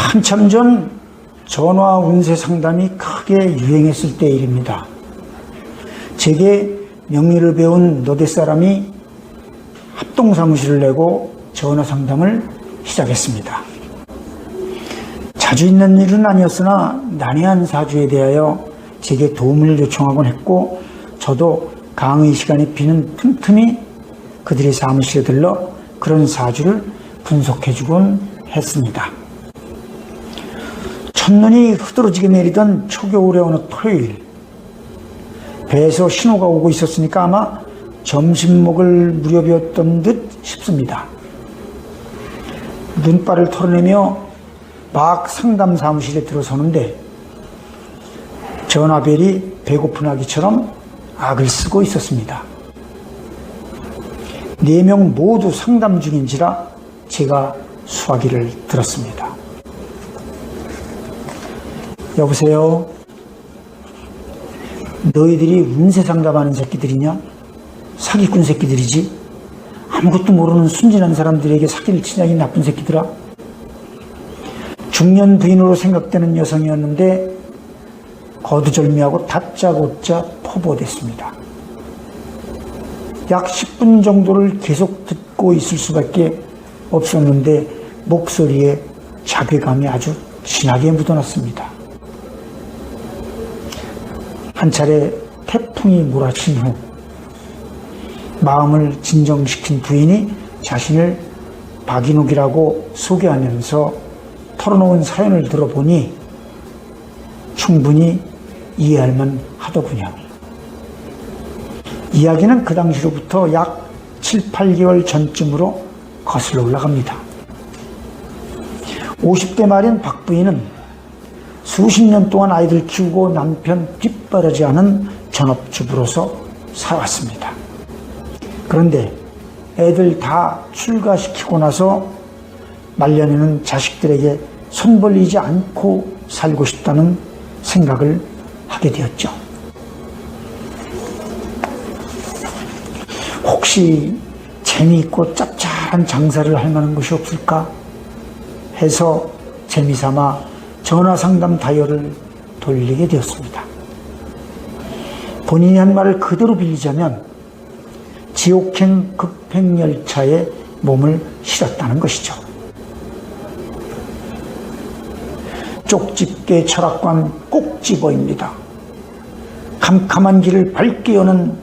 한참 전 전화 운세 상담이 크게 유행했을 때 일입니다. 제게 명리를 배운 너댓 사람이 합동사무실을 내고 전화 상담을 시작했습니다. 자주 있는 일은 아니었으나 난해한 사주에 대하여 제게 도움을 요청하곤 했고, 저도 강의 시간이 비는 틈틈이 그들의 사무실에 들러 그런 사주를 분석해주곤 했습니다. 첫눈이 흐드러지게 내리던 초겨울의 어느 토요일, 배에서 신호가 오고 있었으니까 아마 점심 먹을 무렵이었던 듯 싶습니다. 눈발을 털어내며 막 상담 사무실에 들어서는데 전화벨이 배고픈 아기처럼 악을 쓰고 있었습니다. 4명 모두 상담 중인지라 제가 수화기를 들었습니다. 여보세요? 너희들이 운세 상담하는 새끼들이냐? 사기꾼 새끼들이지? 아무것도 모르는 순진한 사람들에게 사기를 치냐, 이 나쁜 새끼들아? 중년 부인으로 생각되는 여성이었는데 거두절미하고 다짜고짜 포보됐습니다. 약 10분 정도를 계속 듣고 있을 수밖에 없었는데 목소리에 자괴감이 아주 진하게 묻어났습니다. 한 차례 태풍이 몰아친 후 마음을 진정시킨 부인이 자신을 박인욱이라고 소개하면서 털어놓은 사연을 들어보니 충분히 이해할만 하더군요. 이야기는 그 당시로부터 약 7, 8개월 전쯤으로 거슬러 올라갑니다. 50대 말인 박 부인은 수십 년 동안 아이들 키우고 남편 뒷바라지 하는 전업주부로서 살았습니다. 그런데 애들 다 출가시키고 나서 말년에는 자식들에게 손 벌리지 않고 살고 싶다는 생각을 하게 되었죠. 혹시 재미있고 짭짤한 장사를 할 만한 것이 없을까 해서 재미삼아 전화상담 다이얼을 돌리게 되었습니다. 본인이 한 말을 그대로 빌리자면 지옥행 급행열차에 몸을 실었다는 것이죠. 쪽집게 철학관 꼭집어입니다. 캄캄한 길을 밝게 여는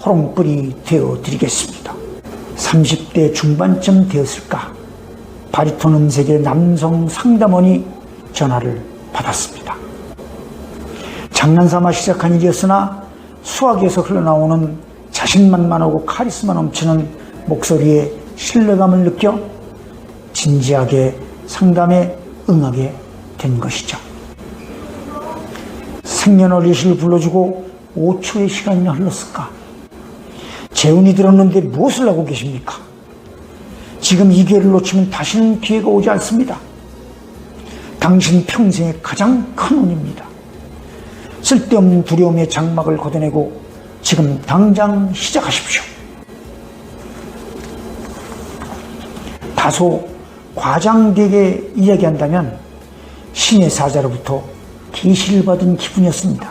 호롱불이 되어드리겠습니다. 30대 중반쯤 되었을까, 바리톤 음색의 남성 상담원이 전화를 받았습니다. 장난삼아 시작한 일이었으나 수화기에서 흘러나오는 자신만만하고 카리스마 넘치는 목소리에 신뢰감을 느껴 진지하게 상담에 응하게 된 것이죠. 생년월일을 불러주고 5초의 시간이나 흘렀을까? 재운이 들었는데 무엇을 하고 계십니까? 지금 이 기회를 놓치면 다시는 기회가 오지 않습니다. 당신 평생의 가장 큰 운입니다. 쓸데없는 두려움의 장막을 걷어내고 지금 당장 시작하십시오. 다소 과장되게 이야기한다면 신의 사자로부터 계시를 받은 기분이었습니다.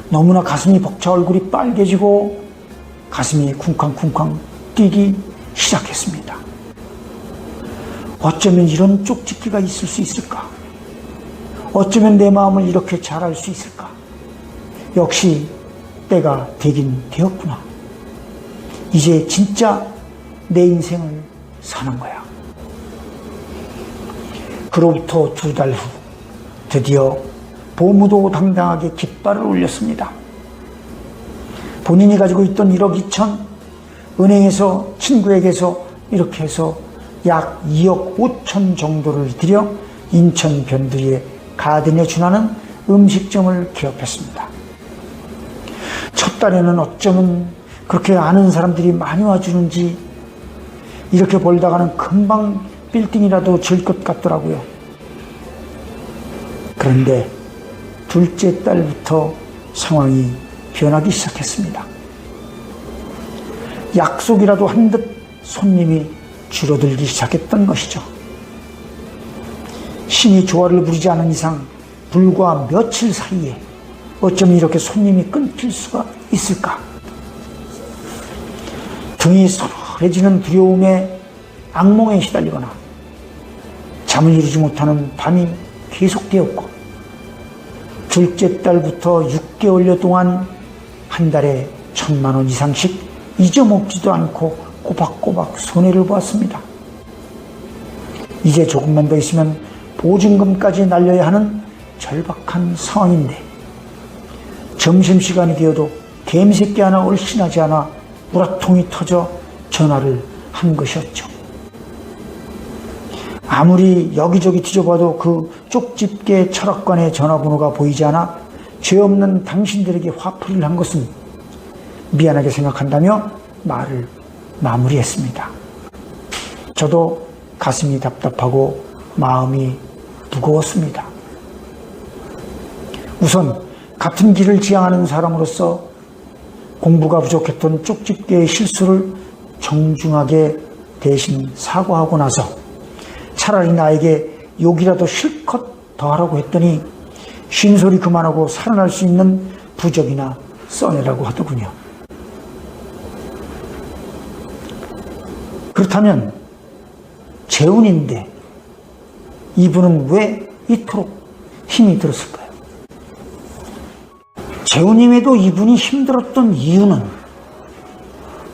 너무나 가슴이 벅차 얼굴이 빨개지고 가슴이 쿵쾅쿵쾅 뛰기 시작했습니다. 어쩌면 이런 쪽집기가 있을 수 있을까? 어쩌면 내 마음을 이렇게 잘할 수 있을까? 역시 때가 되긴 되었구나. 이제 진짜 내 인생을 사는 거야. 그로부터 2달 후 드디어 보무도 당당하게 깃발을 올렸습니다. 본인이 가지고 있던 1억 2천, 은행에서 친구에게서 이렇게 해서 약 2억 5천 정도를 들여 인천 변두리에 가든에 준하는 음식점을 개업했습니다. 첫 달에는 어쩌면 그렇게 아는 사람들이 많이 와주는지 이렇게 벌다가는 금방 빌딩이라도 질 것 같더라고요. 그런데 둘째 달부터 상황이 변하기 시작했습니다. 약속이라도 한 듯 손님이 줄어들기 시작했던 것이죠. 신이 조화를 부리지 않은 이상 불과 며칠 사이에 어쩜 이렇게 손님이 끊길 수가 있을까? 등이 서늘해지는 두려움에 악몽에 시달리거나 잠을 이루지 못하는 밤이 계속되었고, 둘째 딸부터 6개월여 동안 한 달에 1,000만 원 이상씩 잊어먹지도 않고 꼬박꼬박 손해를 보았습니다. 이제 조금만 더 있으면 보증금까지 날려야 하는 절박한 상황인데, 점심시간이 되어도 갬새끼 하나 얼씬하지 않아 우라통이 터져 전화를 한 것이었죠. 아무리 여기저기 뒤져봐도 그 쪽집게 철학관의 전화번호가 보이지 않아 죄 없는 당신들에게 화풀이를 한 것은 미안하게 생각한다며 말을 마무리했습니다. 저도 가슴이 답답하고 마음이 무거웠습니다. 우선 같은 길을 지향하는 사람으로서 공부가 부족했던 쪽집게의 실수를 정중하게 대신 사과하고 나서 차라리 나에게 욕이라도 실컷 더하라고 했더니 쉰소리 그만하고 살아날 수 있는 부적이나 써내라고 하더군요. 그렇다면 재운인데 이분은 왜 이토록 힘이 들었을까요? 재운임에도 이분이 힘들었던 이유는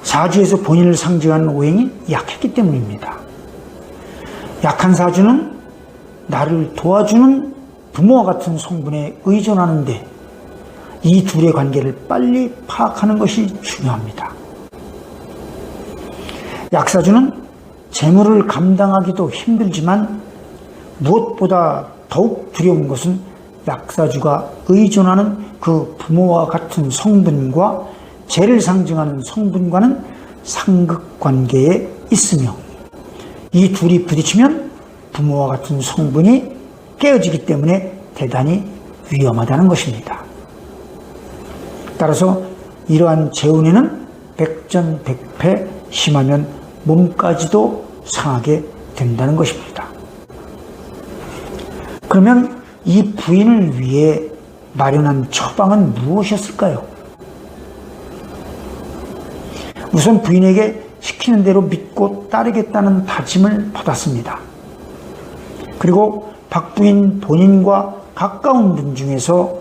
사주에서 본인을 상징하는 오행이 약했기 때문입니다. 약한 사주는 나를 도와주는 부모와 같은 성분에 의존하는데 이 둘의 관계를 빨리 파악하는 것이 중요합니다. 약사주는 재물을 감당하기도 힘들지만 무엇보다 더욱 두려운 것은 약사주가 의존하는 그 부모와 같은 성분과 재를 상징하는 성분과는 상극관계에 있으며, 이 둘이 부딪히면 부모와 같은 성분이 깨어지기 때문에 대단히 위험하다는 것입니다. 따라서 이러한 재운에는 백전백패, 심하면 몸까지도 상하게 된다는 것입니다. 그러면 이 부인을 위해 마련한 처방은 무엇이었을까요? 우선 부인에게 시키는 대로 믿고 따르겠다는 다짐을 받았습니다. 그리고 박 부인 본인과 가까운 분 중에서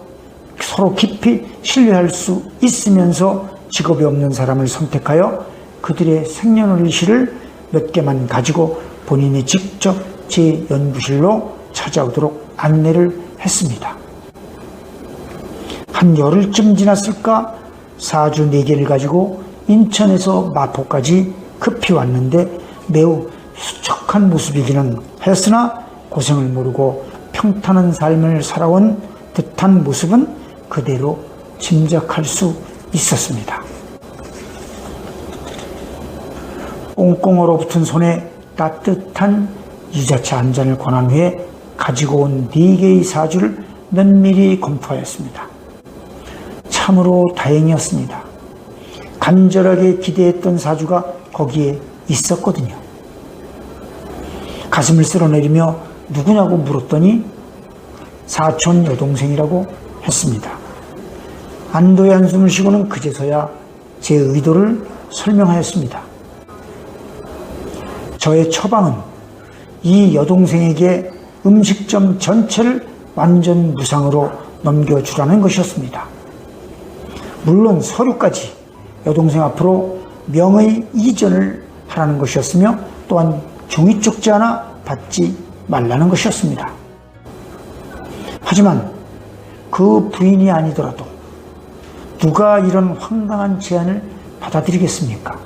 서로 깊이 신뢰할 수 있으면서 직업이 없는 사람을 선택하여 그들의 생년월일시를 몇 개만 가지고 본인이 직접 제 연구실로 찾아오도록 안내를 했습니다. 한 열흘쯤 지났을까 사주 4개를 가지고 인천에서 마포까지 급히 왔는데 매우 수척한 모습이기는 하였으나 고생을 모르고 평탄한 삶을 살아온 듯한 모습은 그대로 짐작할 수 있었습니다. 꽁꽁 얼어붙은 손에 따뜻한 유자차 한 잔을 권한 후에 가지고 온 4개의 사주를 면밀히 검토하였습니다. 참으로 다행이었습니다. 간절하게 기대했던 사주가 거기에 있었거든요. 가슴을 쓸어내리며 누구냐고 물었더니 사촌 여동생이라고 했습니다. 안도의 한숨을 쉬고는 그제서야 제 의도를 설명하였습니다. 저의 처방은 이 여동생에게 음식점 전체를 완전 무상으로 넘겨주라는 것이었습니다. 물론 서류까지 여동생 앞으로 명의 이전을 하라는 것이었으며 또한 종이 쪽지 하나 받지 말라는 것이었습니다. 하지만 그 부인이 아니더라도 누가 이런 황당한 제안을 받아들이겠습니까?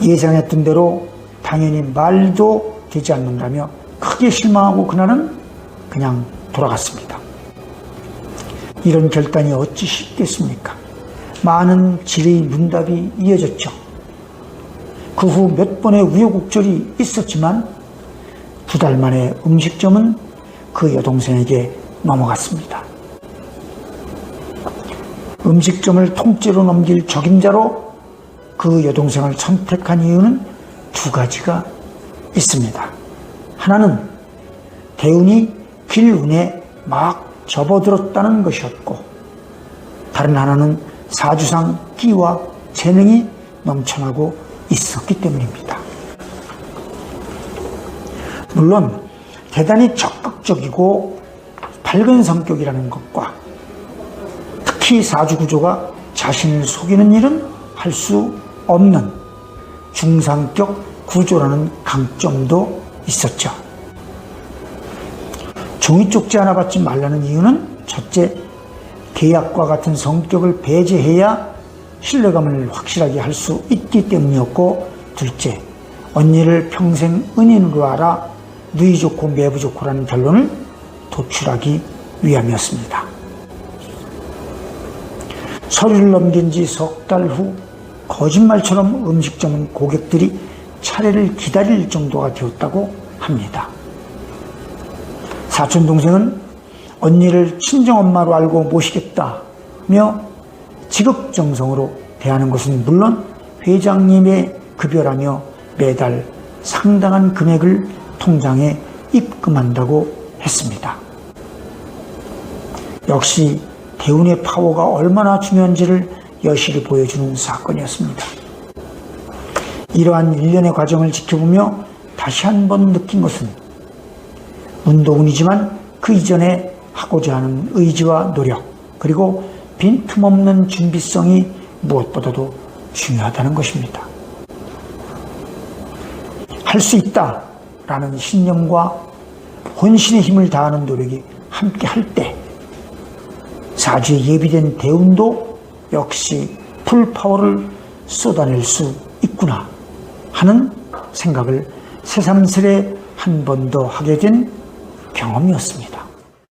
예상했던 대로 당연히 말도 되지 않는다며 크게 실망하고 그날은 그냥 돌아갔습니다. 이런 결단이 어찌 쉽겠습니까? 많은 질의 문답이 이어졌죠. 그 후 몇 번의 우여곡절이 있었지만 2달 만에 음식점은 그 여동생에게 넘어갔습니다. 음식점을 통째로 넘길 적임자로 그 여동생을 선택한 이유는 2가지가 있습니다. 하나는 대운이 길운에 막 접어들었다는 것이었고, 다른 하나는 사주상 끼와 재능이 넘쳐나고 있었기 때문입니다. 물론 대단히 적극적이고 밝은 성격이라는 것과 특히 사주구조가 자신을 속이는 일은 할 수 없는 중상격 구조라는 강점도 있었죠. 종이 쪽지 하나 받지 말라는 이유는 첫째, 계약과 같은 성격을 배제해야 신뢰감을 확실하게 할 수 있기 때문이었고, 둘째, 언니를 평생 은인으로 알아 누이 좋고 매부 좋고라는 결론을 도출하기 위함이었습니다. 서류를 넘긴 지 석 달 후 거짓말처럼 음식점은 고객들이 차례를 기다릴 정도가 되었다고 합니다. 사촌 동생은 언니를 친정엄마로 알고 모시겠다며 지극정성으로 대하는 것은 물론 회장님의 급여라며 매달 상당한 금액을 통장에 입금한다고 했습니다. 역시 대운의 파워가 얼마나 중요한지를 여실히 보여주는 사건이었습니다. 이러한 일련의 과정을 지켜보며 다시 한번 느낀 것은 운도 운이지만 그 이전에 하고자 하는 의지와 노력, 그리고 빈틈없는 준비성이 무엇보다도 중요하다는 것입니다. 할 수 있다라는 신념과 혼신의 힘을 다하는 노력이 함께 할 때 사주에 예비된 대운도 역시 풀파워를 쏟아낼 수 있구나 하는 생각을 새삼스레 한 번 더 하게 된 경험이었습니다.